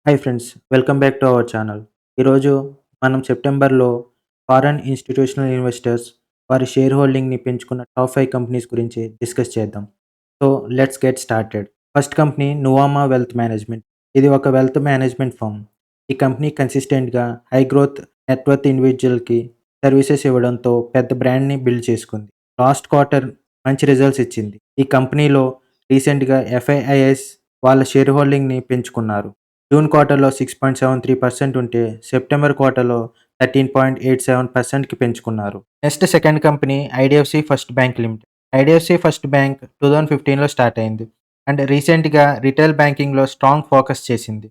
Hi friends, welcome back to our channel. ఈరోజు మనం సెప్టెంబర్‌లో ఫారెన్ ఇన్‌స్టిట్యూషనల్ ఇన్వెస్టర్స్ వారి షేర్ హోల్డింగ్‌ని పెంచుకున్న టాప్ 5 కంపెనీస్ గురించి డిస్కస్ చేద్దాం. So, let's get started. First company Nuvama Wealth Management. ఇది ఒక వెల్త్ మేనేజ్మెంట్ ఫర్మ్. ఈ కంపెనీ కన్సిస్టెంట్‌గా హై గ్రోత్ నెట్ వర్త్ ఇండివిడ్యువల్‌కి సర్వీసెస్ ఇవ్వడంతో పెద్ద బ్రాండ్‌ని బిల్డ్ చేసుకుంది. లాస్ట్ క్వార్టర్ మంచి రిజల్ట్స్ ఇచ్చింది. ఈ కంపెనీలో రీసెంట్‌గా ఎఫ్ఐఐఎస్ వాళ్ళ షేర్ హోల్డింగ్‌ని పెంచుకున్నారు. జూన్ క్వార్టర్‌లో 6.73% ఉంటే, సెప్టెంబర్ క్వార్టర్‌లో 13.87%కి పెంచుకున్నారు. Next second company IDFC First Bank Limited. IDFC First Bank 2015లో స్టార్ట్ అయింది అండ్ రీసెంట్‌గా రిటైల్ బ్యాంకింగ్‌లో స్ట్రాంగ్ ఫోకస్ చేసింది.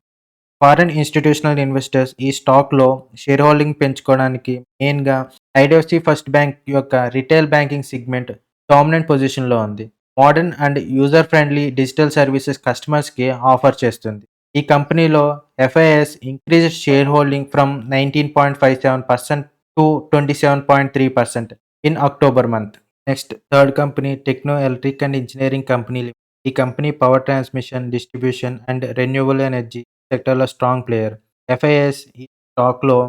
ఫారెన్ ఇన్స్టిట్యూషనల్ ఇన్వెస్టర్స్ ఈ స్టాక్‌లో షేర్ హోల్డింగ్ పెంచుకోవడానికి మెయిన్‌గా ఐడీఎఫ్‌సి ఫస్ట్ బ్యాంక్ యొక్క రిటైల్ బ్యాంకింగ్ సెగ్మెంట్ డామినెంట్ పొజిషన్‌లో ఉంది. Modern and user friendly digital services కస్టమర్స్‌కి ఆఫర్ చేస్తుంది. ఈ కంపెనీలో FIs increased share holding from 19.57% to 27.3% in October month. Next third company Techno electric and engineering company limited. ఈ company power transmission, distribution and renewable energy సెక్టర్‌లో strong player. FIs ఈ స్టాక్‌లో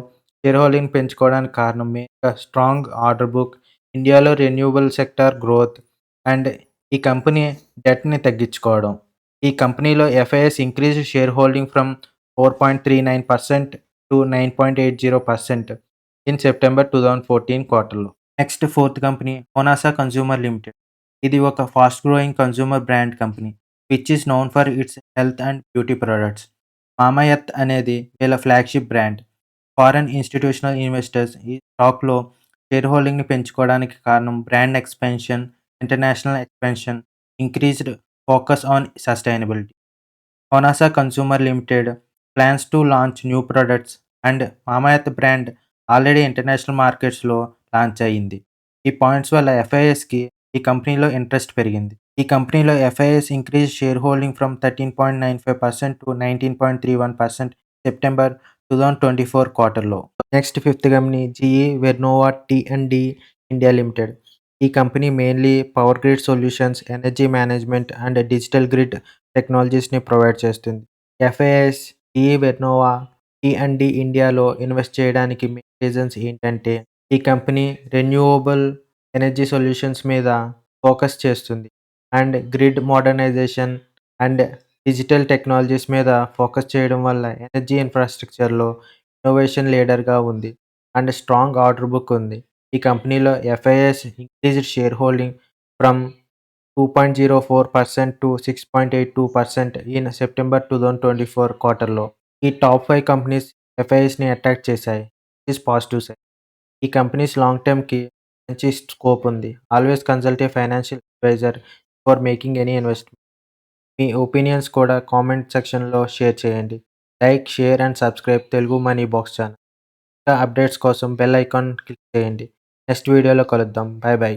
share holding పెంచుకోవడానికి కారణం మెయిన్‌గా స్ట్రాంగ్ ఆర్డర్ బుక్, ఇండియాలో renewable sector growth and ఈ company డెట్‌ని తగ్గించుకోవడం. ఈ కంపెనీలో FIs increased share holding from 4.39% to 9.80% in September 2014 క్వార్టర్‌లో. Next fourth company Honasa consumer limited. ఇది ఒక fast growing consumer brand company which is known for its health and beauty products. Mamaearth అనేది వీళ్ళ flagship brand. Foreign institutional investors ఈ స్టాక్‌లో share హోల్డింగ్‌ని పెంచుకోవడానికి కారణం brand expansion, international expansion, increased focus on sustainability. Honasa Consumer Limited plans to launch new products and Mamaearth brand already international మార్కెట్స్‌లో launch అయింది. ఈ points వల్ల ఎఫ్ఐఎస్‌కి ఈ కంపెనీలో ఇంట్రెస్ట్ పెరిగింది. ఈ కంపెనీలో FIs increase share holding from 13.95% to 19.31% September 2024 క్వార్టర్‌లో. Next fifth company GE Vernova T and D India Limited. ఈ company mainly power grid solutions, energy management and digital grid టెక్నాలజీస్‌ని ప్రొవైడ్ చేస్తుంది. FIs, GE Vernova, T and D ఇండియాలో invest చేయడానికి main reasons ఏంటంటే, ఈ company renewable energy solutions మీద focus చేస్తుంది and grid modernisation and digital technologies మీద focus చేయడం వల్ల ఎనర్జీ ఇన్‌ఫ్రాస్ట్రక్చర్‌లో ఇన్నోవేషన్ లీడర్‌గా ఉంది అండ్ స్ట్రాంగ్ ఆర్డర్ బుక్ ఉంది. ఈ కంపెనీలో FIs increased share holding from 2.04% to 6.82% in September 2024 క్వార్టర్‌లో. ఈ టాప్ 5 కంపెనీస్ ఎఫ్ఐఎస్‌ని అట్రాక్ట్ చేశాయి. Is positive side. ఈ కంపెనీస్ లాంగ్ టర్మ్‌కి మంచి స్కోప్ ఉంది. Always consult a financial advisor before making any investment. మీ ఒపీనియన్స్ కూడా కామెంట్ సెక్షన్‌లో షేర్ చేయండి. Like, share and subscribe Telugu money box channel. ఇంకా అప్డేట్స్ కోసం బెల్ ఐకాన్ క్లిక్ చేయండి. నెక్స్ట్ వీడియోలో కలుద్దాం. Bye by.